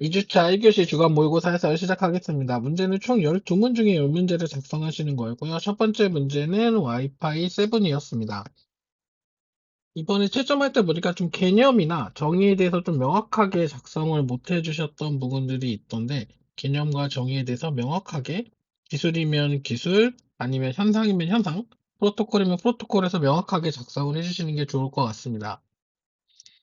2주차 1교시 주간 모의고사에서 시작하겠습니다. 문제는 총 12문 중에 10문제를 작성하시는 거였고요. 첫 번째 문제는 와이파이 7이었습니다. 이번에 채점할 때 보니까 좀 개념이나 정의에 대해서 좀 명확하게 작성을 못 해주셨던 부분들이 있던데, 개념과 정의에 대해서 명확하게 기술이면 기술, 아니면 현상이면 현상, 프로토콜이면 프로토콜에서 명확하게 작성을 해주시는 게 좋을 것 같습니다.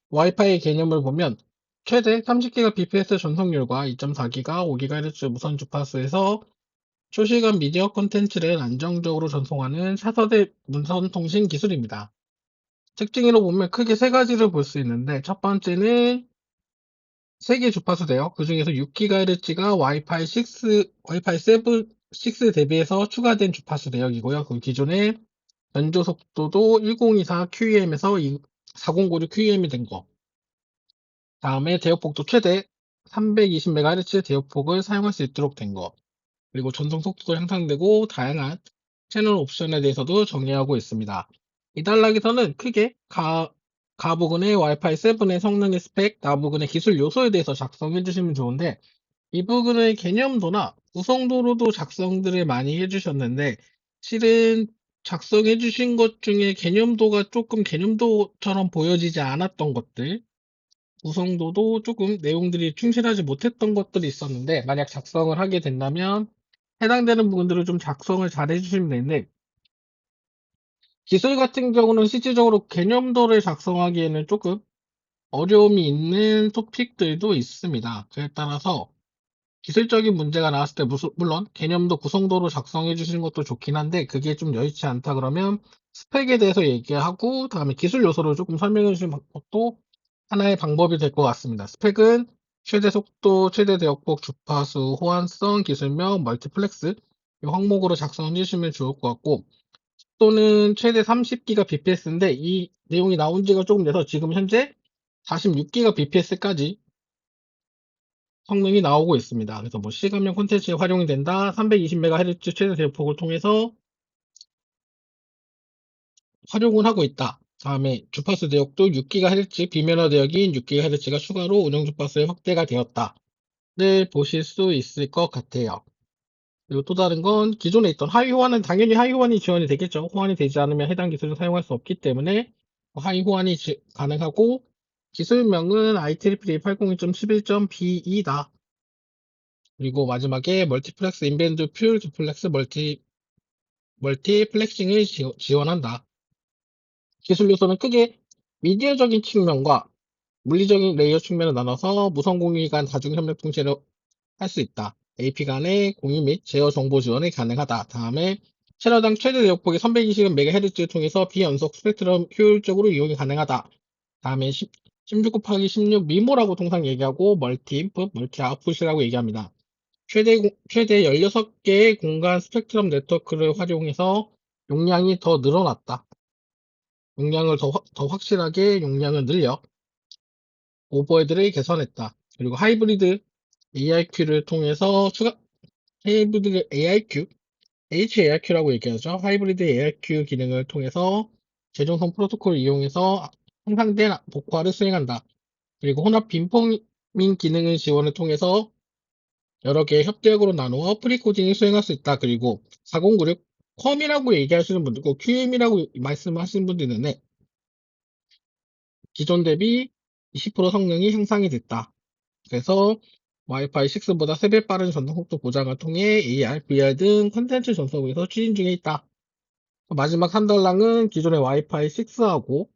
와이파이 개념을 보면 최대 30Gbps 전송률과 2.4GHz, 5GHz 무선 주파수에서 초시간 미디어 콘텐츠를 안정적으로 전송하는 차세대 무선 통신 기술입니다. 특징으로 보면 크게 세 가지를 볼 수 있는데, 첫 번째는 3개 주파수대요. 그 중에서 6GHz가 와이파이 7, 6 대비해서 추가된 주파수 대역이고요. 그 기존의 변조 속도도 1024 QEM에서 4096 QEM이 된 거. 다음에 대역폭도 최대 320MHz 대역폭을 사용할 수 있도록 된 것. 그리고 전송 속도도 향상되고 다양한 채널 옵션에 대해서도 정의하고 있습니다. 이 단락에서는 크게 가 부분의 와이파이 7의 성능의 스펙, 나 부분의 기술 요소에 대해서 작성해 주시면 좋은데, 이 부분의 개념도나 구성도로도 작성들을 많이 해주셨는데, 실은 작성해 주신 것 중에 개념도가 조금 개념도처럼 보여지지 않았던 것들, 구성도도 조금 내용들이 충실하지 못했던 것들이 있었는데, 만약 작성을 하게 된다면 해당되는 부분들을 좀 작성을 잘 해주시면 되는데, 기술 같은 경우는 실질적으로 개념도를 작성하기에는 조금 어려움이 있는 토픽들도 있습니다. 그에 따라서 기술적인 문제가 나왔을 때 물론 개념도 구성도로 작성해 주시는 것도 좋긴 한데, 그게 좀 여의치 않다 그러면 스펙에 대해서 얘기하고 다음에 기술 요소를 조금 설명해 주시는 것도 하나의 방법이 될 것 같습니다. 스펙은 최대 속도, 최대 대역폭, 주파수, 호환성, 기술명, 멀티플렉스 이 항목으로 작성해 주시면 좋을 것 같고, 속도는 최대 30Gbps인데 이 내용이 나온 지가 조금 돼서 지금 현재 46Gbps까지 성능이 나오고 있습니다. 그래서 뭐 시간명 콘텐츠에 활용이 된다, 320MHz 최대 대역폭을 통해서 활용을 하고 있다. 다음에 주파수 대역도 6GHz, 비면화 대역인 6GHz가 추가로 운영 주파수에 확대가 되었다. 를 보실 수 있을 것 같아요. 그리고 또 다른 건 기존에 있던 하위 호환은 당연히 하위 호환이 지원이 되겠죠. 호환이 되지 않으면 해당 기술을 사용할 수 없기 때문에 하위 호환이 가능하고, 기술명은 IEEE 802.11.B2다. 그리고 마지막에 멀티플렉스 인밴드 퓨어 듀플렉스 멀티플렉싱을 지원한다. 기술 요소는 크게 미디어적인 측면과 물리적인 레이어 측면을 나눠서 무선 공유 간 다중 협력 통신을 할 수 있다. AP 간의 공유 및 제어 정보 지원이 가능하다. 다음에 채널당 최대 대역폭이 320MHz를 통해서 비연속 스펙트럼 효율적으로 이용이 가능하다. 다음에 16 곱하기 16 미모라고 통상 얘기하고 멀티 인풋, 멀티 아웃풋이라고 얘기합니다. 최대 16개의 공간 스펙트럼 네트워크를 활용해서 용량이 더 늘어났다. 용량을 더 확실하게 용량을 늘려 오버헤드를 개선했다. 그리고 하이브리드 AIQ를 통해서 하이브리드 AIQ, HAIQ라고 얘기하죠. 하이브리드 AIQ 기능을 통해서 재정성 프로토콜을 이용해서 향상된 복화를 수행한다. 그리고 혼합 빈포밍 기능을 지원을 통해서 여러 개의 협대역으로 나누어 프리코딩을 수행할 수 있다. 그리고 4096 컴이라고 얘기하시는 분도 있고 QM이라고 말씀하시는 분도 있는데, 기존 대비 20% 성능이 향상이 됐다. 그래서 와이파이 6보다 3배 빠른 전송 속도 보장을 통해 AR, VR 등 콘텐츠 전송에서 추진 중에 있다. 마지막 한 달랑은 기존의 와이파이 6하고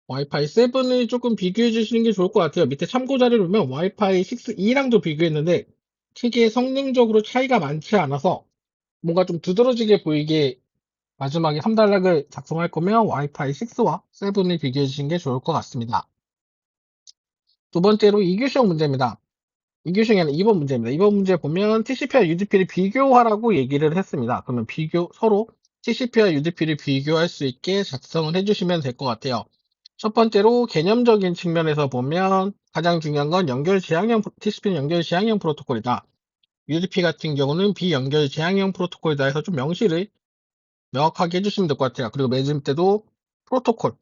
와이파이 7을 조금 비교해 주시는 게 좋을 것 같아요. 밑에 참고 자료를 보면 와이파이 6E랑도 비교했는데 크게 성능적으로 차이가 많지 않아서 뭔가 좀 두드러지게 보이게 마지막에 3단락을 작성할 거면 와이파이 6와 7을 비교해 주시는 게 좋을 것 같습니다. 두 번째로 이규시형 문제입니다. 이규시형이 아니라 2번 문제입니다. 2번 문제 보면 TCP와 UDP를 비교하라고 얘기를 했습니다. 그러면 서로 TCP와 UDP를 비교할 수 있게 작성을 해주시면 될 것 같아요. 첫 번째로 개념적인 측면에서 보면 가장 중요한 건 TCP는 연결 지향형 프로토콜이다. UDP 같은 경우는 비연결 지향형 프로토콜이다 해서 좀 명시를 명확하게 해주시면 될 것 같아요. 그리고 매즘 때도 프로토콜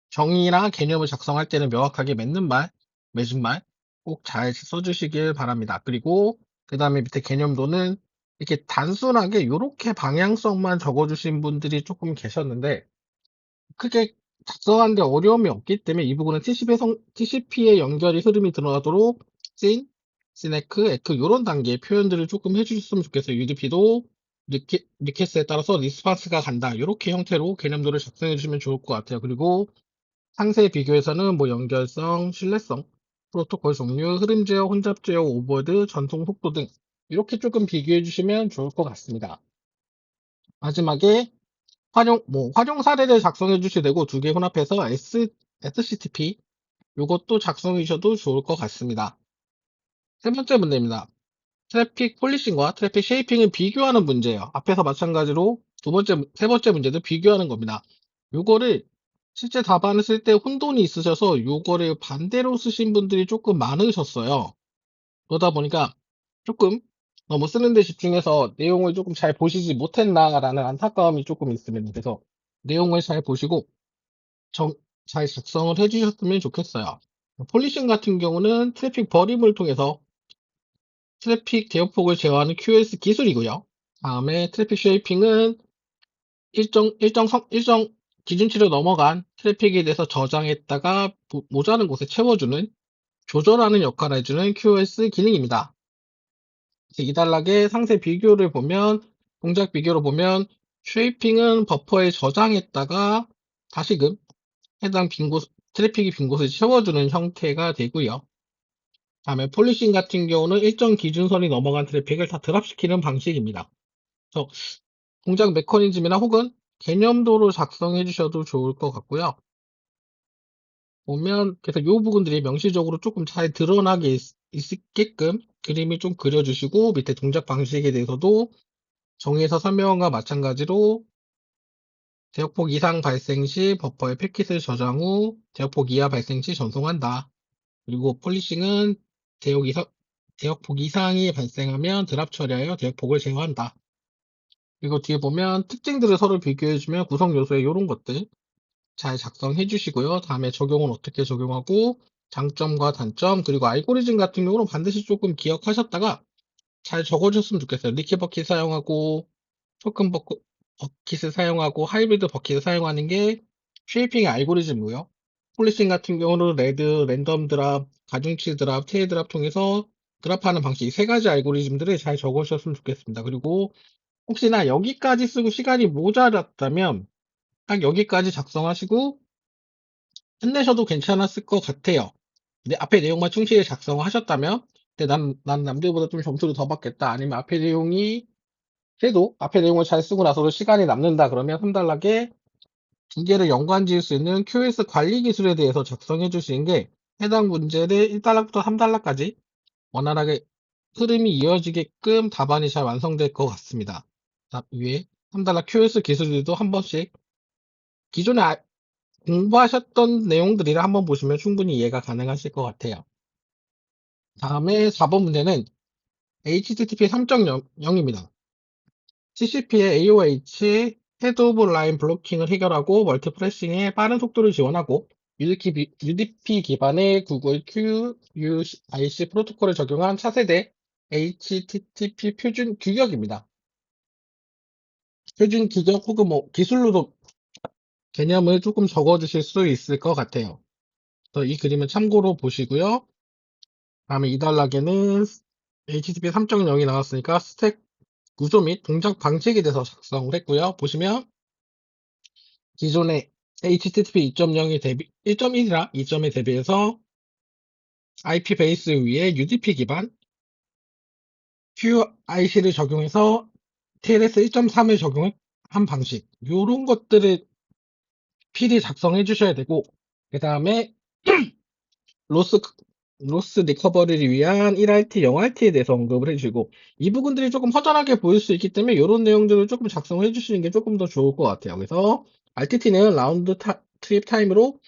정의나 개념을 작성할 때는 명확하게 맺는 말, 맺은 말, 꼭 잘 써주시길 바랍니다. 그리고 그 다음에 밑에 개념도는 이렇게 단순하게 요렇게 방향성만 적어주신 분들이 조금 계셨는데 크게 작성하는데 어려움이 없기 때문에 이 부분은 TCP의 연결이 흐름이 드러나도록 씬, 시네크, 에크 요런 단계의 표현들을 조금 해주셨으면 좋겠어요. UDP도 리퀘스트에 따라서 리스판스가 간다. 이렇게 형태로 개념도를 작성해 주시면 좋을 것 같아요. 그리고 상세 비교에서는 뭐 연결성, 신뢰성, 프로토콜 종류, 흐름 제어, 혼잡 제어, 오버드, 전송 속도 등 이렇게 조금 비교해 주시면 좋을 것 같습니다. 마지막에 활용 사례를 작성해 주셔도 되고 두 개 혼합해서 SCTP 요것도 작성해 주셔도 좋을 것 같습니다. 세 번째 문제입니다. 트래픽 폴리싱과 트래픽 쉐이핑을 비교하는 문제예요. 앞에서 마찬가지로 세 번째 문제도 비교하는 겁니다. 요거를 실제 답안을 쓸 때 혼돈이 있으셔서 요거를 반대로 쓰신 분들이 조금 많으셨어요. 그러다 보니까 조금 너무 쓰는 데 집중해서 내용을 조금 잘 보시지 못했나라는 안타까움이 조금 있습니다. 그래서 내용을 잘 보시고 잘 작성을 해주셨으면 좋겠어요. 폴리싱 같은 경우는 트래픽 버림을 통해서 트래픽 대역폭을 제어하는 QoS 기술이고요. 다음에 트래픽 쉐이핑은 일정 기준치를 넘어간 트래픽에 대해서 저장했다가 모자른 곳에 채워주는 조절하는 역할을 해주는 QoS 기능입니다. 이 단락의 상세 비교를 보면 동작 비교로 보면 쉐이핑은 버퍼에 저장했다가 다시금 해당 트래픽이 빈 곳을 채워주는 형태가 되고요. 다음에 폴리싱 같은 경우는 일정 기준선이 넘어간 트래픽을 다 드랍시키는 방식입니다. 그래서 동작 메커니즘이나 혹은 개념도로 작성해 주셔도 좋을 것 같고요. 보면 그래서 이 부분들이 명시적으로 조금 잘 드러나게 있게끔 그림이 좀 그려주시고 밑에 동작 방식에 대해서도 정의에서 설명한 것과 마찬가지로 대역폭 이상 발생 시 버퍼에 패킷을 저장 후 대역폭 이하 발생 시 전송한다. 그리고 폴리싱은 대역폭 이상이 발생하면 드랍 처리하여 대역폭을 제어한다. 그리고 뒤에 보면 특징들을 서로 비교해주면 구성 요소에 이런 것들 잘 작성해 주시고요. 다음에 적용은 어떻게 적용하고 장점과 단점 그리고 알고리즘 같은 경우는 반드시 조금 기억하셨다가 잘 적어주셨으면 좋겠어요. 리키 버킷 사용하고 토큰 버킷을 사용하고 하이브리드 버킷을 사용하는 게 쉐이핑의 알고리즘이고요. 폴리싱 같은 경우는 랜덤 드랍, 가중치 드랍, 테일 드랍 통해서 드랍하는 방식 이 세 가지 알고리즘들을 잘 적으셨으면 좋겠습니다. 그리고 혹시나 여기까지 쓰고 시간이 모자랐다면 딱 여기까지 작성하시고 끝내셔도 괜찮았을 것 같아요. 근데 앞에 내용만 충실히 작성하셨다면 근데 난 남들보다 좀 점수를 더 받겠다. 아니면 앞에 내용이 그래도 앞에 내용을 잘 쓰고 나서도 시간이 남는다. 그러면 3단락에 두 개를 연관 지을 수 있는 QoS 관리 기술에 대해서 작성해 주시는 게 해당 문제를 1단락부터 3단락까지 원활하게 흐름이 이어지게끔 답안이 잘 완성될 것 같습니다. 위에 3단락 QoS 기술들도 한 번씩 기존에 공부하셨던 내용들이라 한번 보시면 충분히 이해가 가능하실 것 같아요. 다음에 4번 문제는 HTTP 3.0입니다. TCP의 AOH 헤드 오브 라인 블로킹을 해결하고 멀티프레싱에 빠른 속도를 지원하고 UDP 기반의 구글 QUIC 프로토콜을 적용한 차세대 HTTP 표준 규격입니다. 표준 규격 혹은 뭐 기술로도 개념을 조금 적어 주실 수 있을 것 같아요. 그래서 이 그림을 참고로 보시고요. 다음에 이 단락에는 HTTP 3.0이 나왔으니까 스택 구조 및 동작 방식에 대해서 작성을 했고요. 보시면 기존의 HTTP 1.1이라 2.1에 대비해서 IP 베이스 위에 UDP 기반 QIC를 적용해서 TLS 1.3을 적용한 방식 이런 것들을 필히 작성해 주셔야 되고 그 다음에 로스 로스 리커버리를 위한 1RT, 0RT에 대해서 언급을 해주시고 이 부분들이 조금 허전하게 보일 수 있기 때문에 이런 내용들을 조금 작성을 해주시는 게 조금 더 좋을 것 같아요. 그래서 RTT는 라운드 트립 타임으로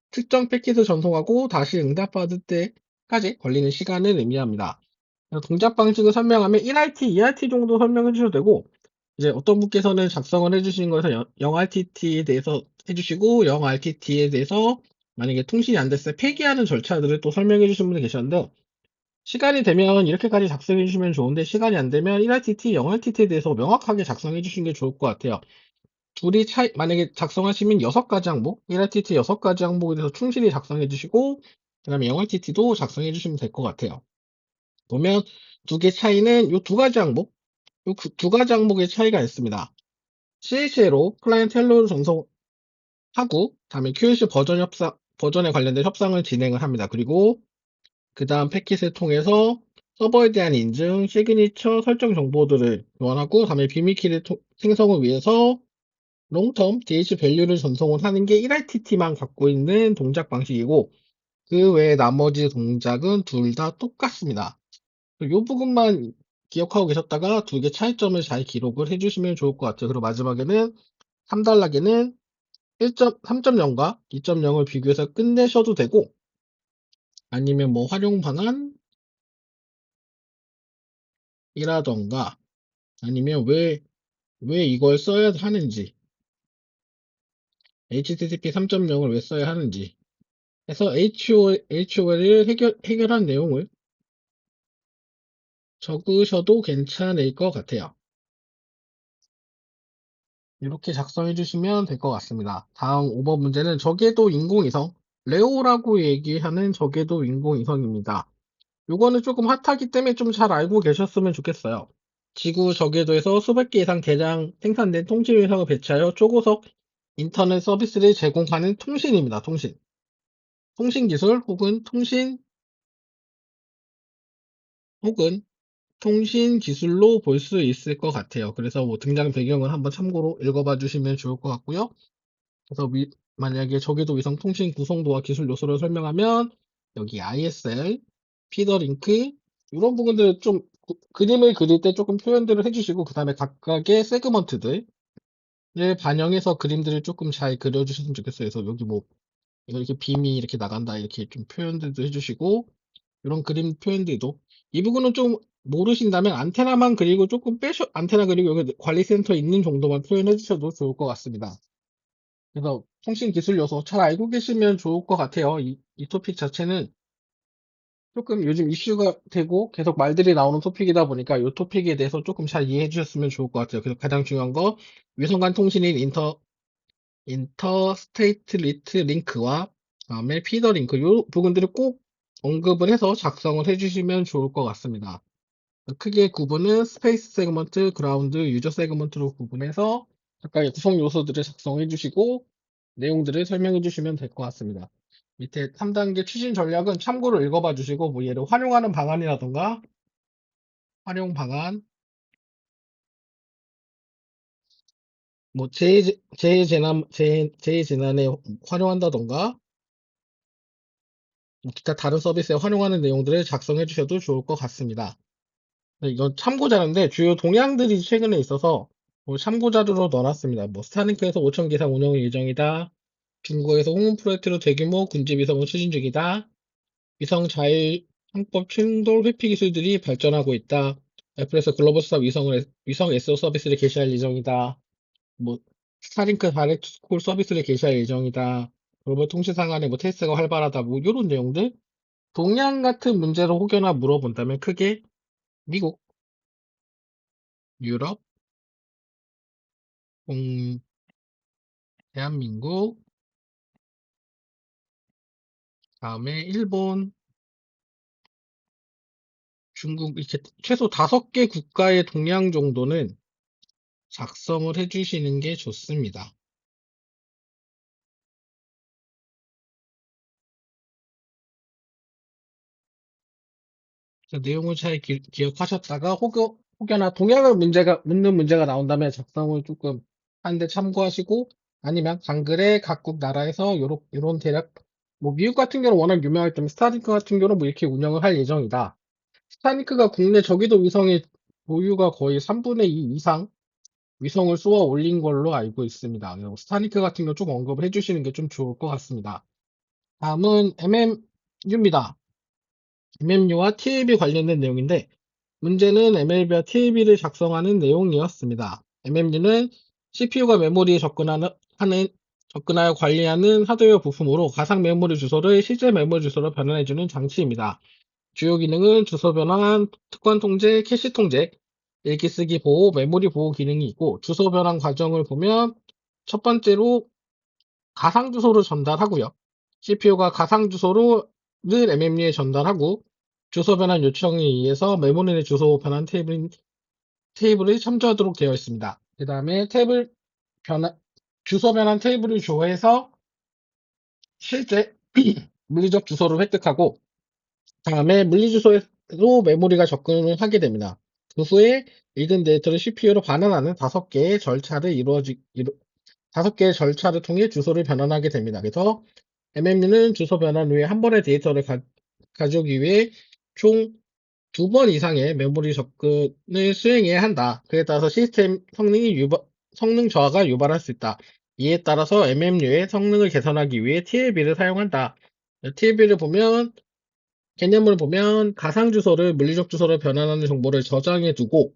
특정 패킷을 전송하고 다시 응답받을 때까지 걸리는 시간을 의미합니다. 동작 방식을 설명하면 1RT, 2RT 정도 설명해 주셔도 되고 이제 어떤 분께서는 작성을 해주신 거에서 0RTT에 대해서 해주시고 0RTT에 대해서 만약에 통신이 안 됐을 때 폐기하는 절차들을 또 설명해 주신 분이 계셨는데 시간이 되면 이렇게까지 작성해 주시면 좋은데 시간이 안 되면 1RTT, 0RTT에 대해서 명확하게 작성해 주시는 게 좋을 것 같아요. 둘이 차이 만약에 작성하시면 6가지 항목, 1RTT 6가지 항목에 대해서 충실히 작성해 주시고 그다음에 0RTT도 작성해 주시면 될 것 같아요. 보면 두 개 차이는 요 두 가지 항목, 요 두 가지 항목의 차이가 있습니다. CH로 클라이언트 헬로를 전송하고 다음에 QLC 버전에 관련된 협상을 진행을 합니다. 그리고 그 다음 패킷을 통해서 서버에 대한 인증, 시그니처 설정 정보들을 교환하고 다음에 비밀키를 생성을 위해서 롱텀 DH 밸류를 전송을 하는 게 1RTT만 갖고 있는 동작 방식이고 그 외에 나머지 동작은 둘 다 똑같습니다. 이 부분만 기억하고 계셨다가 두 개 차이점을 잘 기록을 해주시면 좋을 것 같아요. 그리고 마지막에는 3단락에는 3.0과 2.0을 비교해서 끝내셔도 되고 아니면 뭐 활용 방안이라던가 아니면 왜 이걸 써야 하는지 HTTP 3.0을 왜 써야 하는지 해서 HOL을 해결한 내용을 적으셔도 괜찮을 것 같아요. 이렇게 작성해 주시면 될 것 같습니다. 다음 5번 문제는 저궤도 인공위성 레오라고 얘기하는 저궤도 인공위성입니다. 요거는 조금 핫하기 때문에 좀 잘 알고 계셨으면 좋겠어요. 지구 저궤도에서 수백 개 이상 대량 생산된 통신 위성을 배치하여 초고속 인터넷 서비스를 제공하는 통신입니다. 통신 기술 혹은 통신 기술로 볼 수 있을 것 같아요. 그래서 뭐 등장 배경을 한번 참고로 읽어봐 주시면 좋을 것 같고요. 그래서 만약에 저궤도 위성 통신 구성도와 기술 요소를 설명하면 여기 ISL, 피더 링크 이런 부분들을 좀 그림을 그릴 때 조금 표현들을 해주시고 그 다음에 각각의 세그먼트들을 반영해서 그림들을 조금 잘 그려주셨으면 좋겠어요. 그래서 여기 뭐 이렇게 빔이 이렇게 나간다 이렇게 좀 표현들도 해주시고 이런 그림 표현들도 이 부분은 좀 모르신다면 안테나만 그리고 조금 안테나 그리고 여기 관리센터 있는 정도만 표현해 주셔도 좋을 것 같습니다. 그래서 통신 기술 요소 잘 알고 계시면 좋을 것 같아요. 이 토픽 자체는 조금 요즘 이슈가 되고 계속 말들이 나오는 토픽이다 보니까 이 토픽에 대해서 조금 잘 이해해 주셨으면 좋을 것 같아요. 그래서 가장 중요한 거 위성 간 통신인 인터스테이트 리트 링크와 다음에 피더 링크 이 부분들을 꼭 언급을 해서 작성을 해주시면 좋을 것 같습니다. 크게 구분은 스페이스 세그먼트, 그라운드, 유저 세그먼트로 구분해서 각각의 구성 요소들을 작성해 주시고 내용들을 설명해 주시면 될 것 같습니다. 밑에 3단계 추진 전략은 참고로 읽어봐 주시고 뭐 얘를 활용하는 방안이라던가 활용 방안, 뭐 재해재난에 활용한다던가 뭐 기타 다른 서비스에 활용하는 내용들을 작성해 주셔도 좋을 것 같습니다. 이건 참고자료인데 주요 동향들이 최근에 있어서 뭐 참고자료로 넣어놨습니다. 뭐 스타링크에서 5천 기상 운영 예정이다. 중국에서 홍문 프로젝트로 대규모 군지 위성을 추진 중이다. 위성 자율 항법 충돌 회피 기술들이 발전하고 있다. 애플에서 글로벌스타 위성 SO 서비스를 개시할 예정이다. 뭐 스타링크 다이렉트 콜 서비스를 개시할 예정이다. 글로벌 통신사 간의 뭐 테스트가 활발하다. 뭐 이런 내용들. 동향 같은 문제를 혹여나 물어본다면 크게 미국, 유럽, 대한민국, 다음에 일본, 중국 이렇게 최소 5개 국가의 동향 정도는 작성을 해주시는 게 좋습니다. 그래서 내용을 잘 기억하셨다가 혹여나 동향을 묻는 문제가 나온다면 작성을 조금 하는데 참고하시고 아니면 한글에 각국 나라에서 요런 대략 뭐 미국 같은 경우는 워낙 유명하기 때문에 스타링크 같은 경우는 뭐 이렇게 운영을 할 예정이다. 스타링크가 국내 저궤도 위성의 보유가 거의 3분의 2 이상 위성을 쏘아 올린 걸로 알고 있습니다. 스타링크 같은 경우 좀 언급을 해주시는 게 좀 좋을 것 같습니다. 다음은 MMU입니다. MMU와 TLB 관련된 내용인데 문제는 MLB와 TLB를 작성하는 내용이었습니다. MMU는 CPU가 메모리에 접근하여 관리하는 하드웨어 부품으로 가상 메모리 주소를 실제 메모리 주소로 변환해주는 장치입니다. 주요 기능은 주소 변환, 특권 통제, 캐시 통제, 읽기 쓰기 보호, 메모리 보호 기능이 있고, 주소 변환 과정을 보면 첫 번째로 가상 주소를 전달하고요. CPU가 가상 주소를 MMU에 전달하고, 주소 변환 요청에 의해서 메모리 내 주소 변환 테이블을 참조하도록 되어 있습니다. 그 다음에 주소 변환 테이블을 조회해서 실제 물리적 주소를 획득하고, 다음에 물리주소에도 메모리가 접근을 하게 됩니다. 그 후에 읽은 데이터를 CPU로 반환하는 다섯 개의 절차를 통해 주소를 변환하게 됩니다. 그래서 MMU는 주소 변환 후에 한 번의 데이터를 가져오기 위해 총 2번 이상의 메모리 접근을 수행해야 한다. 그에 따라서 시스템 성능 저하가 유발할 수 있다. 이에 따라서 MMU의 성능을 개선하기 위해 TLB를 사용한다. TLB를 보면 개념을 보면 가상 주소를 물리적 주소로 변환하는 정보를 저장해 두고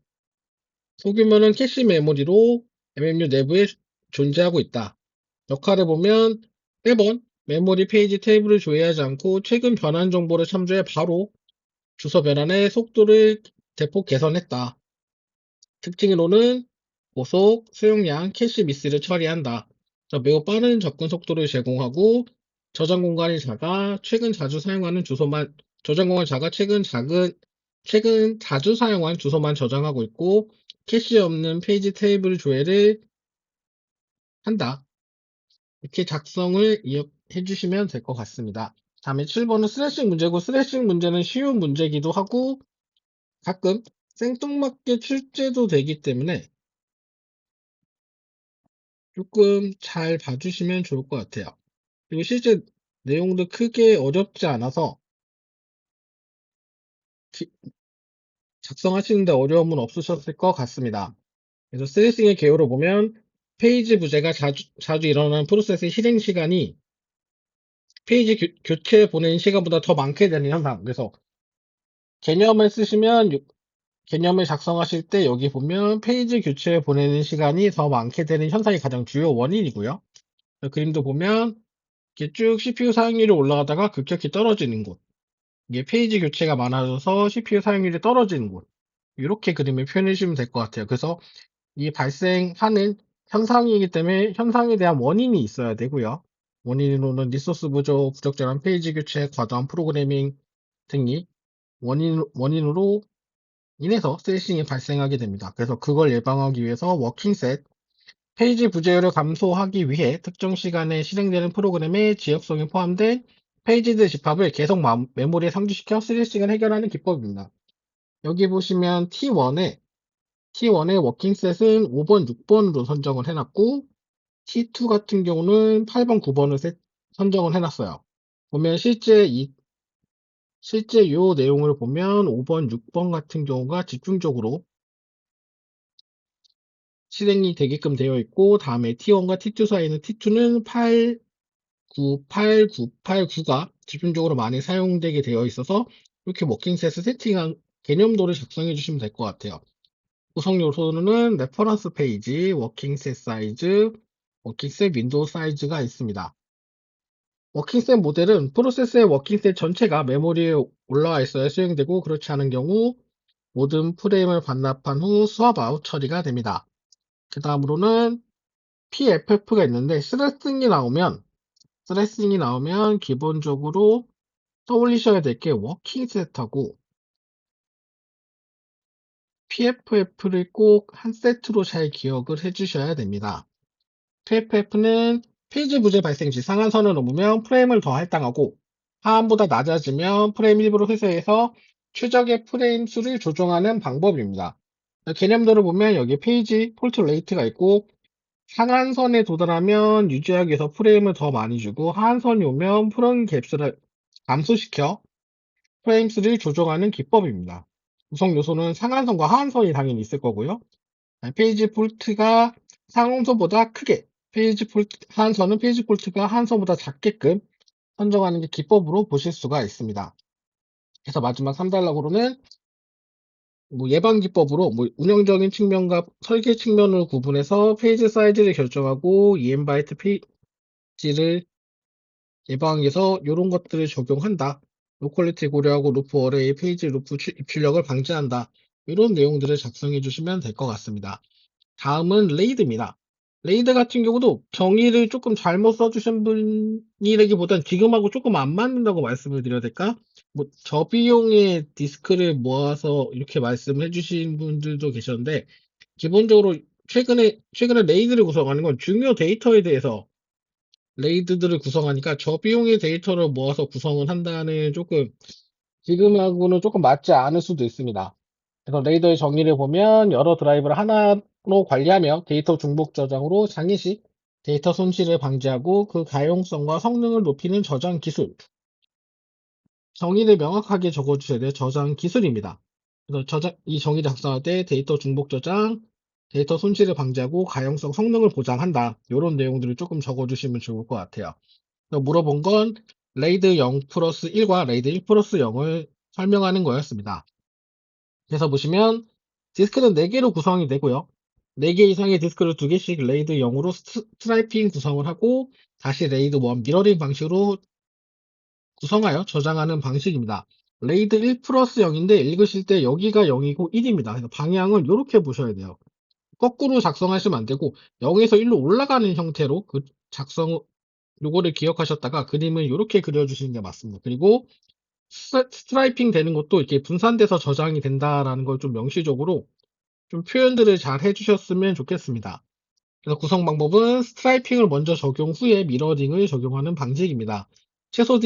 소규모는 캐시 메모리로 MMU 내부에 존재하고 있다. 역할을 보면 매번 메모리 페이지 테이블을 조회하지 않고 최근 변환 정보를 참조해 바로 주소 변환의 속도를 대폭 개선했다. 특징으로는 고속, 수용량, 캐시 미스를 처리한다. 매우 빠른 접근 속도를 제공하고 저장 공간이 작아 최근 자주 사용하는 주소만 저장 공간이 작아 최근 자주 사용한 주소만 저장하고 있고 캐시 없는 페이지 테이블 조회를 한다. 이렇게 작성을 해 주시면 될 것 같습니다. 다음에 7번은 스레싱 문제고 스레싱 문제는 쉬운 문제이기도 하고 가끔 생뚱맞게 출제도 되기 때문에 조금 잘 봐주시면 좋을 것 같아요. 그리고 실제 내용도 크게 어렵지 않아서 작성하시는데 어려움은 없으셨을 것 같습니다. 그래서 스레싱의 개요를 보면 페이지 부재가 자주 일어나는 프로세스의 실행 시간이 페이지 교체 보내는 시간보다 더 많게 되는 현상. 그래서 개념을 쓰시면 개념을 작성하실 때 여기 보면 페이지 교체 보내는 시간이 더 많게 되는 현상이 가장 주요 원인이고요. 그림도 보면 이렇게 쭉 CPU 사용률이 올라가다가 급격히 떨어지는 곳. 이게 페이지 교체가 많아져서 CPU 사용률이 떨어지는 곳. 이렇게 그림을 표현해 주시면 될 것 같아요. 그래서 이 발생하는 현상이기 때문에 현상에 대한 원인이 있어야 되고요. 원인으로는 리소스 부족, 부적절한 페이지 교체, 과도한 프로그래밍 등이 원인으로 인해서 스레싱이 발생하게 됩니다. 그래서 그걸 예방하기 위해서 워킹셋, 페이지 부재율을 감소하기 위해 특정 시간에 실행되는 프로그램의 지역성이 포함된 페이지들 집합을 계속 메모리에 상주시켜 스레싱을 해결하는 기법입니다. 여기 보시면 T1의 워킹셋은 5번, 6번으로 선정을 해놨고 T2 같은 경우는 8번, 9번을 선정을 해놨어요. 보면 실제 요 내용을 보면 5번, 6번 같은 경우가 집중적으로 실행이 되게끔 되어 있고 다음에 T1과 T2 사이는 T2는 8, 9, 8, 9, 8, 9가 집중적으로 많이 사용되게 되어 있어서 이렇게 워킹셋을 세팅한 개념도를 작성해 주시면 될 것 같아요. 구성 요소는 레퍼런스 페이지, 워킹셋 사이즈, 워킹셋 윈도우 사이즈가 있습니다. 워킹셋 모델은 프로세스의 워킹셋 전체가 메모리에 올라와 있어야 수행되고 그렇지 않은 경우 모든 프레임을 반납한 후 스왑 아웃 처리가 됩니다. 그 다음으로는 PFF가 있는데 스레싱이 나오면 기본적으로 떠올리셔야 될 게 워킹셋하고 PFF를 꼭 한 세트로 잘 기억을 해주셔야 됩니다. PFF는 페이지 부재 발생 시 상한선을 넘으면 프레임을 더 할당하고 하한보다 낮아지면 프레임 일부를 회수해서 최적의 프레임 수를 조정하는 방법입니다. 개념도를 보면 여기 페이지 폴트 레이트가 있고 상한선에 도달하면 유지하기 위해서 프레임을 더 많이 주고 하한선이 오면 프레임 갭수를 감소시켜 프레임 수를 조정하는 기법입니다. 구성 요소는 상한선과 하한선이 당연히 있을 거고요. 페이지 폴트가 상한선보다 크게 하한선은 페이지 폴트가 하한선보다 작게끔 선정하는 게 기법으로 보실 수가 있습니다. 그래서 마지막 3단락으로는 예방 기법으로 운영적인 측면과 설계 측면을 구분해서 페이지 사이즈를 결정하고 EM 바이트 페이지를 예방하기 위해서 이런 것들을 적용한다. 로컬리티 고려하고 루프 어레이, 페이지 루프 입출력을 방지한다. 이런 내용들을 작성해 주시면 될 것 같습니다. 다음은 레이드입니다. 레이드 같은 경우도 정의를 조금 잘못 써주신 분이라기보단 지금하고 조금 안 맞는다고 말씀을 드려야 될까? 뭐 저비용의 디스크를 모아서 이렇게 말씀해 주신 분들도 계셨는데, 기본적으로 최근에 레이드를 구성하는 건 중요 데이터에 대해서 레이드들을 구성하니까 저비용의 데이터를 모아서 구성을 한다는 조금 지금하고는 조금 맞지 않을 수도 있습니다. 그래서 레이더의 정의를 보면 여러 드라이브를 하나로 관리하며 데이터 중복 저장으로 장애 시 데이터 손실을 방지하고 그 가용성과 성능을 높이는 저장 기술. 정의를 명확하게 적어주셔야 돼요. 저장 기술입니다. 그래서 이 정의를 작성할 때 데이터 중복 저장, 데이터 손실을 방지하고 가용성 성능을 보장한다. 이런 내용들을 조금 적어주시면 좋을 것 같아요. 물어본 건 레이드 0 플러스 1과 레이드 1 플러스 0을 설명하는 거였습니다. 그래서 보시면 디스크는 4개로 구성이 되고요. 4개 이상의 디스크를 2개씩 레이드 0으로 스트라이핑 구성을 하고 다시 레이드 1 미러링 방식으로 구성하여 저장하는 방식입니다. 레이드 1 플러스 0인데 읽으실 때 여기가 0이고 1입니다. 그래서 방향을 이렇게 보셔야 돼요. 거꾸로 작성하시면 안 되고 0에서 1로 올라가는 형태로 그 요거를 기억하셨다가 그림을 이렇게 그려주시는 게 맞습니다. 그리고 스트라이핑 되는 것도 이렇게 분산돼서 저장이 된다라는 걸 좀 명시적으로 좀 표현들을 잘 해주셨으면 좋겠습니다. 그래서 구성 방법은 스트라이핑을 먼저 적용 후에 미러링을 적용하는 방식입니다. 최소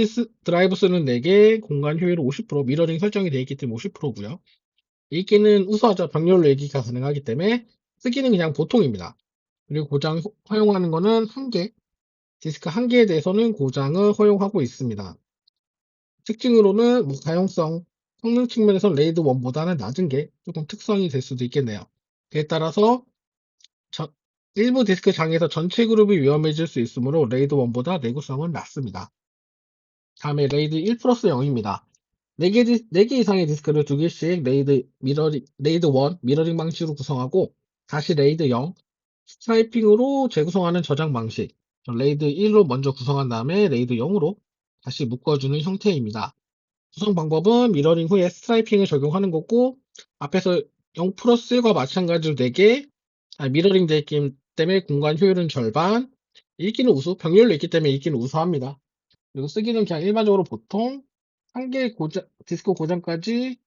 드라이브 수는 4개, 공간 효율 50%, 미러링 설정이 되어 있기 때문에 50%고요. 읽기는 우수하죠. 병렬로 읽기가 가능하기 때문에 쓰기는 그냥 보통입니다. 그리고 고장 허용하는 거는 1개, 디스크 1개에 대해서는 고장을 허용하고 있습니다. 특징으로는 가용성, 성능 측면에서 레이드 1보다는 낮은 게 조금 특성이 될 수도 있겠네요. 그에 따라서 일부 디스크 장에서 전체 그룹이 위험해질 수 있으므로 레이드 1보다 내구성은 낮습니다. 다음에 레이드 1 플러스 0입니다. 4개 이상의 디스크를 2개씩 레이드 1 미러링 방식으로 구성하고 다시 레이드 0 스트라이핑으로 재구성하는 저장 방식. 레이드 1로 먼저 구성한 다음에 레이드 0으로 다시 묶어주는 형태입니다. 구성 방법은 미러링 후에 스트라이핑을 적용하는 거고 앞에서 0 플러스 1과 마찬가지로 4개 미러링 되기 때문에 공간 효율은 절반, 읽기는 우수, 병렬로 있기 때문에 읽기는 우수합니다. 그리고 쓰기는 그냥 일반적으로 보통 1개 디스크 고장까지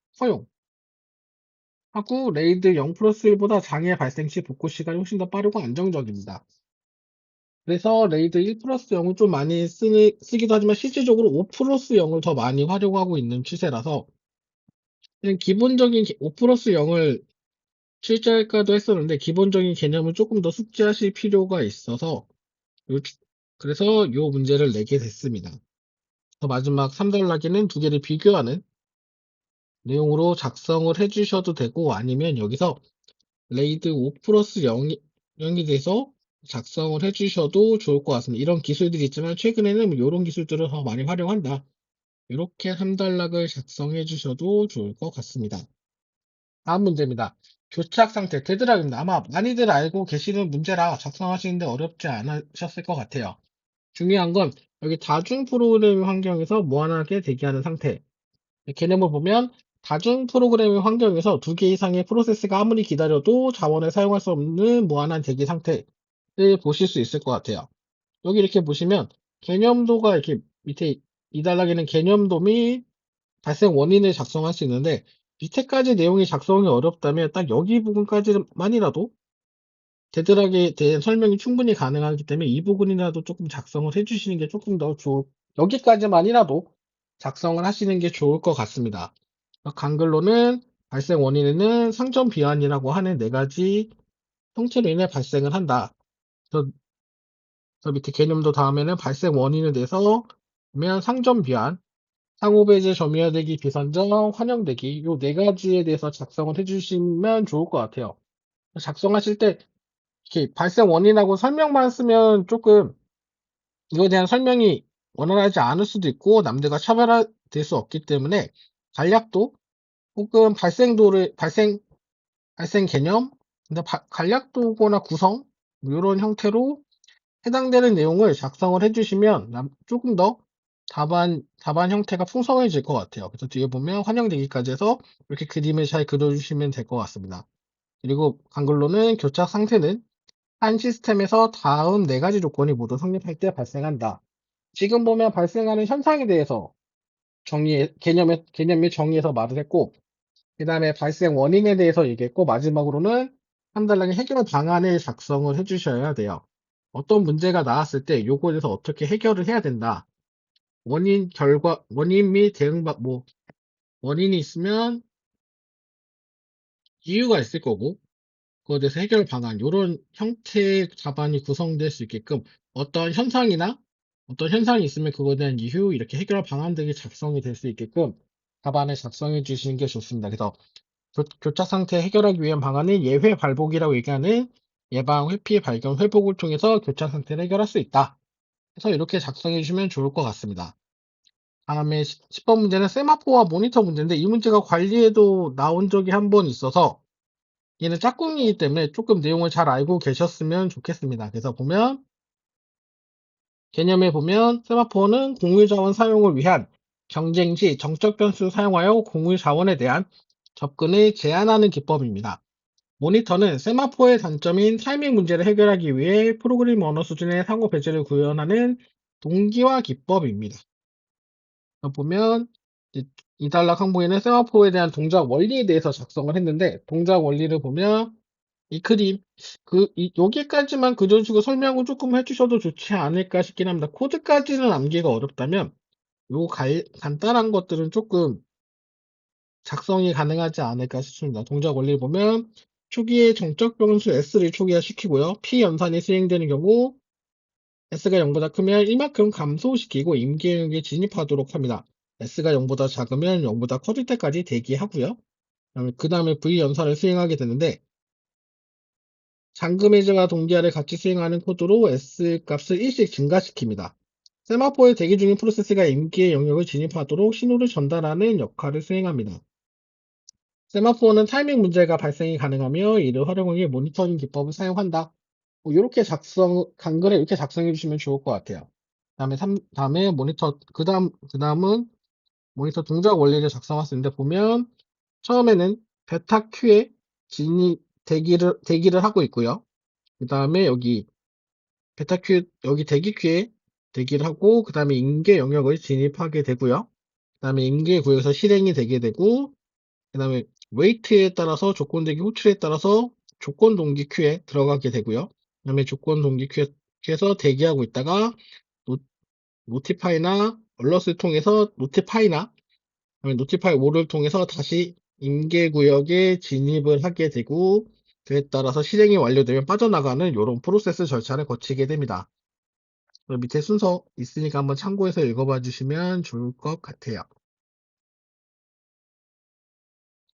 허용하고 레이드 0 플러스 1보다 장애 발생 시 복구 시간이 훨씬 더 빠르고 안정적입니다. 그래서 레이드 1 플러스 0을 좀 많이 쓰기도 하지만 실질적으로 5 플러스 0을 더 많이 활용하고 있는 추세라서 그냥 기본적인 5 플러스 0을 출제할까도 했었는데 기본적인 개념을 조금 더 숙지하실 필요가 있어서 그래서 요 문제를 내게 됐습니다. 마지막 3단락에는 2개를 비교하는 내용으로 작성을 해주셔도 되고 아니면 여기서 레이드 5 플러스 0이 돼서 작성을 해주셔도 좋을 것 같습니다. 이런 기술들이 있지만 최근에는 이런 기술들을 더 많이 활용한다. 이렇게 3단락을 작성해 주셔도 좋을 것 같습니다. 다음 문제입니다. 교착 상태 데드락입니다. 아마 많이들 알고 계시는 문제라 작성하시는데 어렵지 않으셨을 것 같아요. 중요한 건 여기 다중 프로그램 환경에서 무한하게 대기하는 상태. 개념을 보면 다중 프로그램 환경에서 2개 이상의 프로세스가 아무리 기다려도 자원을 사용할 수 없는 무한한 대기 상태를 보실 수 있을 것 같아요. 여기 이렇게 보시면 개념도가 이렇게 밑에 이 단락에는 개념도 및 발생 원인을 작성할 수 있는데 밑에까지 내용이 작성이 어렵다면 딱 여기 부분까지만이라도 데드락에 대한 설명이 충분히 가능하기 때문에 이 부분이라도 조금 작성을 해주시는 게 조금 더 여기까지만이라도 작성을 하시는 게 좋을 것 같습니다. 강글로는 발생 원인에는 상점 비환이라고 하는 4가지 형태로 인해 발생을 한다. 저 밑에 개념도 다음에는 발생 원인에 대해서 보면 상점 비환, 상호 배제 점유화되기 비선정, 환영되기 요 4가지에 대해서 작성을 해주시면 좋을 것 같아요. 작성하실 때 이렇게 발생 원인하고 설명만 쓰면 조금 이거에 대한 설명이 원활하지 않을 수도 있고 남들과 차별화될 수 없기 때문에 간략도 혹은 발생 개념, 근데 간략도거나 구성 이런 형태로 해당되는 내용을 작성을 해주시면 조금 더 답안 형태가 풍성해질 것 같아요. 그래서 뒤에 보면 환영되기까지 해서 이렇게 그림을 잘 그려주시면 될 것 같습니다. 그리고 한글로는 교착 상태는 한 시스템에서 다음 네 가지 조건이 모두 성립할 때 발생한다. 지금 보면 발생하는 현상에 대해서 개념 및 정의해서 말을 했고, 그 다음에 발생 원인에 대해서 얘기했고, 마지막으로는 간단하게 해결 방안을 작성을 해주셔야 돼요. 어떤 문제가 나왔을 때 요거에 대해서 어떻게 해결을 해야 된다. 원인 및 원인이 있으면 이유가 있을 거고, 그거에 대해서 해결 방안, 요런 형태의 답안이 구성될 수 있게끔 어떤 현상이 있으면 그거에 대한 이유, 이렇게 해결 방안들이 작성이 될 수 있게끔 답안을 작성해 주시는 게 좋습니다. 그래서 교착 상태 해결하기 위한 방안은 예회 발복이라고 얘기하는 예방, 회피, 발견, 회복을 통해서 교착 상태를 해결할 수 있다. 그래서 이렇게 작성해 주시면 좋을 것 같습니다. 다음에 10번 문제는 세마포와 모니터 문제인데 이 문제가 관리에도 나온 적이 한 번 있어서 얘는 짝꿍이기 때문에 조금 내용을 잘 알고 계셨으면 좋겠습니다. 그래서 개념에 보면 세마포는 공유 자원 사용을 위한 경쟁 시 정적 변수 사용하여 공유 자원에 대한 접근을 제한하는 기법입니다. 모니터는 세마포의 단점인 타이밍 문제를 해결하기 위해 프로그램 언어 수준의 상호 배제를 구현하는 동기화 기법입니다. 보면 이달락 항목에는 세마포에 대한 동작 원리에 대해서 작성을 했는데 동작 원리를 보면 이 그림 여기까지만 그려주고 설명을 조금 해주셔도 좋지 않을까 싶긴 합니다. 코드까지는 암기가 어렵다면 요 간단한 것들은 조금 작성이 가능하지 않을까 싶습니다. 동작 원리를 보면 초기에 정적 변수 S를 초기화시키고요. P 연산이 수행되는 경우 S가 0보다 크면 이만큼 감소시키고 임계 영역에 진입하도록 합니다. S가 0보다 작으면 0보다 커질 때까지 대기하고요. 그 다음에 V 연산을 수행하게 되는데 잠금 해제와 동기화를 같이 수행하는 코드로 S 값을 1씩 증가시킵니다. 세마포의 대기 중인 프로세스가 임기의 영역을 진입하도록 신호를 전달하는 역할을 수행합니다. 세마포는 타이밍 문제가 발생이 가능하며 이를 활용하기 모니터링 기법을 사용한다. 이렇게 간글에 이렇게 작성해 주시면 좋을 것 같아요. 다음에 그 다음은 모니터 동작 원리를 작성했는데 보면 처음에는 베타 Q에 대기를 하고 있고요. 그 다음에 여기 베타 Q, 여기 대기 Q에 대기를 하고, 그 다음에 임계 영역을 진입하게 되고요. 그 다음에 임계 구역에서 실행이 되게 되고, 그 다음에 웨이트에 따라서 조건 대기 호출에 따라서 조건 동기 큐에 들어가게 되고요. 그 다음에 조건 동기 큐에서 대기하고 있다가 노티파이나 얼럿을 통해서 노티파이 5를 통해서 다시 임계 구역에 진입을 하게 되고, 그에 따라서 실행이 완료되면 빠져나가는 이런 프로세스 절차를 거치게 됩니다. 밑에 순서 있으니까 한번 참고해서 읽어봐 주시면 좋을 것 같아요.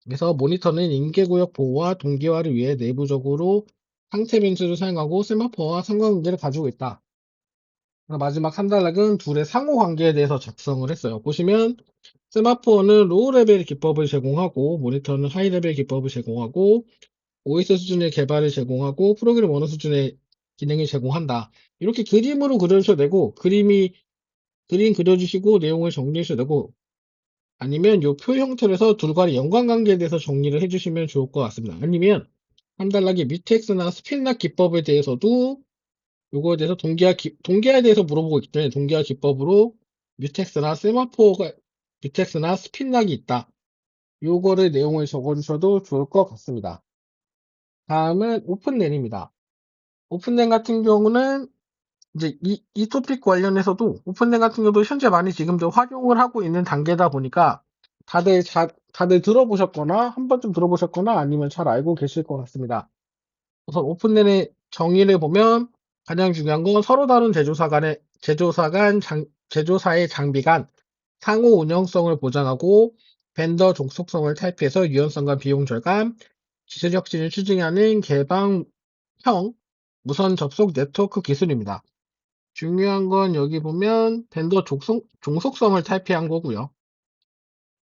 그래서 모니터는 임계구역 보호와 동기화를 위해 내부적으로 상태 변수를 사용하고 세마포와 상관관계를 가지고 있다. 마지막 3단락은 둘의 상호관계에 대해서 작성을 했어요. 보시면 세마포는 로우 레벨 기법을 제공하고 모니터는 하이 레벨 기법을 제공하고 OS 수준의 개발을 제공하고 프로그램 언어 수준의 기능을 제공한다. 이렇게 그림으로 그려주셔도 되고 그림 그려주시고 내용을 정리해 주셔도 되고 아니면 요 표 형태로 해서 둘과의 연관관계에 대해서 정리를 해주시면 좋을 것 같습니다. 아니면 한 단락에 뮤텍스나 스핀락 기법에 대해서도 요거에 대해서 동기화에 대해서 물어보고 있기 때문에 동기화 기법으로 뮤텍스나 스핀락이 있다. 요거를 내용을 적어주셔도 좋을 것 같습니다. 다음은 오픈랜입니다. 오픈랜 같은 경우는 이제 이 토픽 관련해서도 오픈랜 같은 경우도 현재 많이 지금도 활용을 하고 있는 단계다 보니까 다들 들어보셨거나 한 번쯤 들어보셨거나 아니면 잘 알고 계실 것 같습니다. 우선 오픈랜의 정의를 보면 가장 중요한 건 서로 다른 제조사의 장비 간 상호 운영성을 보장하고 벤더 종속성을 타입해서 유연성과 비용 절감, 기술 혁신을 추진하는 개방형 무선 접속 네트워크 기술입니다. 중요한 건 여기 보면 벤더 종속성을 타입한 거고요.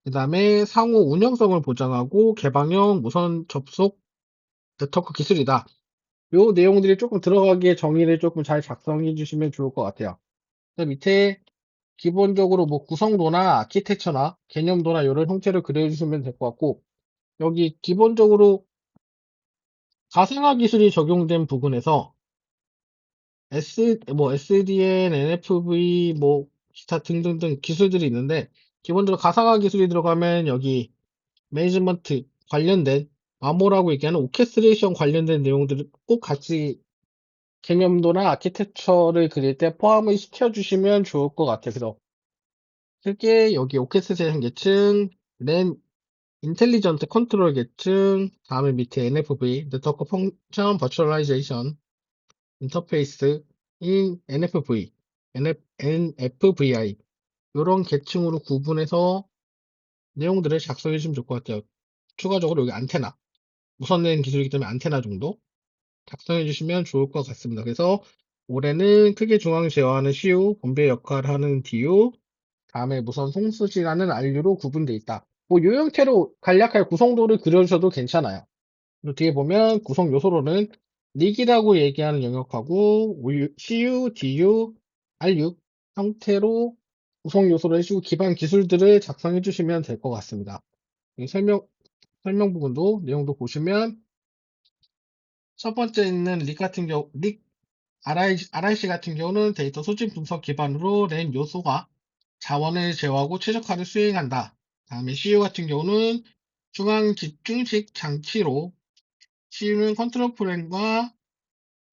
그 다음에 상호 운영성을 보장하고 개방형 무선 접속 네트워크 기술이다. 요 내용들이 조금 들어가기에 정의를 조금 잘 작성해 주시면 좋을 것 같아요. 그 밑에 기본적으로 뭐 구성도나 아키텍처나 개념도나 이런 형태를 그려주시면 될 것 같고, 여기 기본적으로 가상화 기술이 적용된 부분에서 SDN, NFV, 뭐, 기타 등등등 기술들이 있는데, 기본적으로 가상화 기술이 들어가면 여기 매니지먼트 관련된, 마모라고 얘기하는 오케스트레이션 관련된 내용들을 꼭 같이 개념도나 아키텍처를 그릴 때 포함을 시켜주시면 좋을 것 같아요. 그래서 크게 여기 오케스트레이션 계층, 랜 인텔리전트 컨트롤 계층, 다음에 밑에 NFV, 네트워크 펑션 버추얼라이제이션 인터페이스 인 NFVI 이런 계층으로 구분해서 내용들을 작성해 주시면 좋을 것 같아요. 추가적으로 여기 안테나, 무선랜 기술이기 때문에 안테나 정도 작성해 주시면 좋을 것 같습니다. 그래서 올해는 크게 중앙 제어하는 CU, 분배 역할을 하는 DU, 다음에 무선 송수시라는 RU로 구분되어 있다. 뭐, 요 형태로 간략하게 구성도를 그려주셔도 괜찮아요. 그리고 뒤에 보면 구성 요소로는 릭이라고 얘기하는 영역하고 CU, DU, RU 형태로 구성 요소를 해주고 기반 기술들을 작성해 주시면 될 것 같습니다. 이 설명 부분도 내용도 보시면 첫 번째 있는 릭 같은 경우, 릭 RIC 같은 경우는 데이터 소집 분석 기반으로 랜 요소가 자원을 제어하고 최적화를 수행한다. 다음에 CU 같은 경우는 중앙 집중식 장치로 CU는 컨트롤 플랜과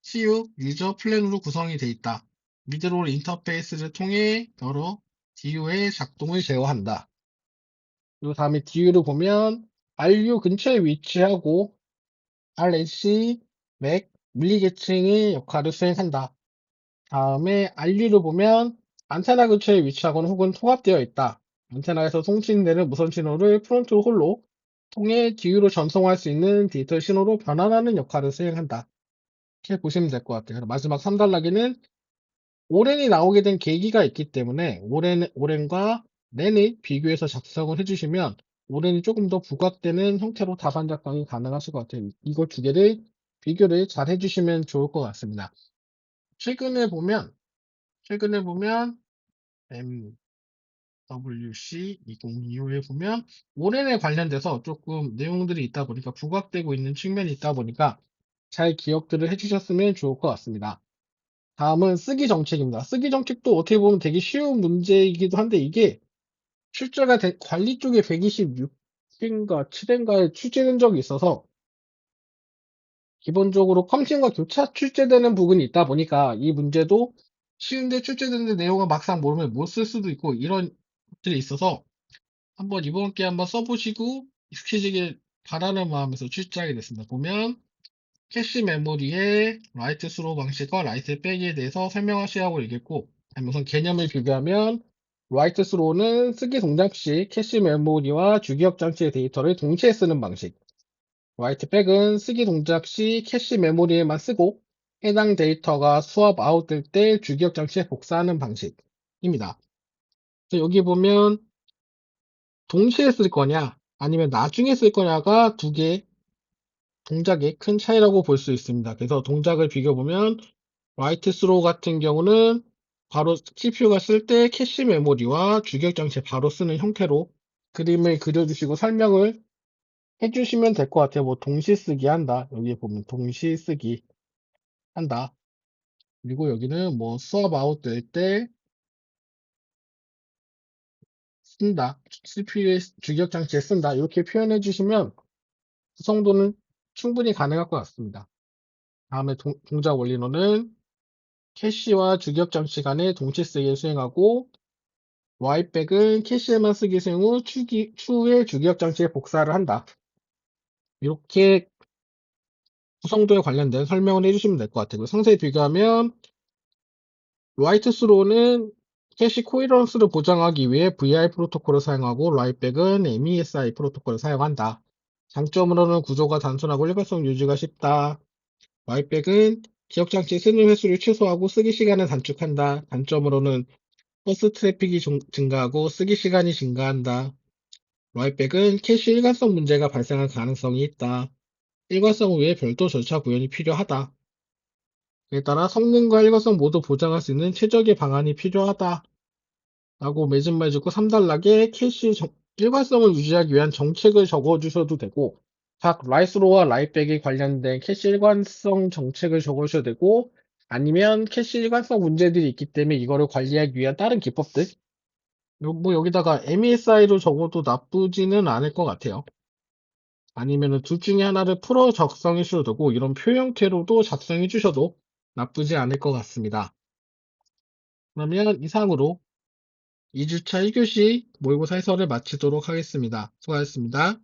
CU 유저 플랜으로 구성이 되어 있다. 미드롤 인터페이스를 통해 여러 DU의 작동을 제어한다. 그리고 다음에 DU를 보면 RU 근처에 위치하고 RNC, 맥, 물리계층의 역할을 수행한다. 다음에 RU를 보면 안테나 근처에 위치하거나 혹은 통합되어 있다. 안테나에서 송신되는 무선 신호를 프론트 홀로 통해 DU로 전송할 수 있는 디지털 신호로 변환하는 역할을 수행한다. 이렇게 보시면 될 것 같아요. 마지막 3단락에는 오렌이 나오게 된 계기가 있기 때문에 오렌과 랜을 비교해서 작성을 해주시면 오렌이 조금 더 부각되는 형태로 답안 작성이 가능하실 것 같아요. 이거 두 개를 비교를 잘 해주시면 좋을 것 같습니다. 최근에 보면 MWC 2025에 보면 오렌에 관련돼서 조금 내용들이 있다 보니까 부각되고 있는 측면이 있다 보니까 잘 기억들을 해주셨으면 좋을 것 같습니다. 다음은 쓰기 정책입니다. 쓰기 정책도 어떻게 보면 되게 쉬운 문제이기도 한데 이게 출제가 관리 쪽에 126회인가 7회인가에 출제된 적이 있어서 기본적으로 컴신과 교차 출제되는 부분이 있다 보니까 이 문제도 쉬운데 출제되는 내용을 막상 모르면 못 쓸 수도 있고 이런 것들이 있어서 한번 이번 기회에 한번 써보시고 익숙해지길 바라는 마음에서 출제하게 됐습니다. 보면 캐시 메모리의 라이트 스로우 방식과 라이트 백에 대해서 설명하시라고 얘기했고, 우선 개념을 비교하면 라이트 스로우는 쓰기 동작 시 캐시 메모리와 주기억 장치의 데이터를 동시에 쓰는 방식. 라이트 백은 쓰기 동작 시 캐시 메모리에만 쓰고 해당 데이터가 수업 아웃될 때 주기억 장치에 복사하는 방식입니다. 여기 보면 동시에 쓸 거냐 아니면 나중에 쓸 거냐가 두 개 동작의 큰 차이라고 볼 수 있습니다. 그래서 동작을 비교보면 라이트 스로우 같은 경우는 바로 CPU가 쓸 때 캐시 메모리와 주기억 장치에 바로 쓰는 형태로 그림을 그려주시고 설명을 해주시면 될 것 같아요. 뭐 동시 쓰기 한다. 여기 보면 동시 쓰기 한다. 그리고 여기는 뭐 수업 아웃 될 때 쓴다. CPU의 주기억 장치에 쓴다. 이렇게 표현해 주시면 구성도는 충분히 가능할 것 같습니다. 다음에 동작 원리로는 캐시와 주기억 장치 간의 동시 쓰기를 수행하고 Y백은 캐시에만 쓰기 수행 후 추후에 주기억 장치에 복사를 한다. 이렇게 구성도에 관련된 설명을 해주시면 될 것 같아요. 상세히 비교하면 라이트 스로우는 캐시 코이런스를 보장하기 위해 VI 프로토콜을 사용하고 라이트백은 MESI 프로토콜을 사용한다. 장점으로는 구조가 단순하고 일관성 유지가 쉽다. 라이트백은 기억장치 쓰는 횟수를 최소화하고 쓰기 시간을 단축한다. 단점으로는 버스 트래픽이 증가하고 쓰기 시간이 증가한다. 라이트백은 캐시 일관성 문제가 발생할 가능성이 있다. 일관성을 위해 별도 절차 구현이 필요하다. 그에 따라 성능과 일관성 모두 보장할 수 있는 최적의 방안이 필요하다. 라고 맺음맺고 3단락에 캐시 일관성을 유지하기 위한 정책을 적어주셔도 되고, 각 라이스로와 라이백에 관련된 캐시 일관성 정책을 적으셔도 되고, 아니면 캐시 일관성 문제들이 있기 때문에 이거를 관리하기 위한 다른 기법들, 뭐 여기다가 MESI로 적어도 나쁘지는 않을 것 같아요. 아니면은 둘 중에 하나를 풀어 작성해 주셔도 되고, 이런 표 형태로도 작성해 주셔도 나쁘지 않을 것 같습니다. 그러면 이상으로 2주차 1교시 모의고사 해설을 마치도록 하겠습니다. 수고하셨습니다.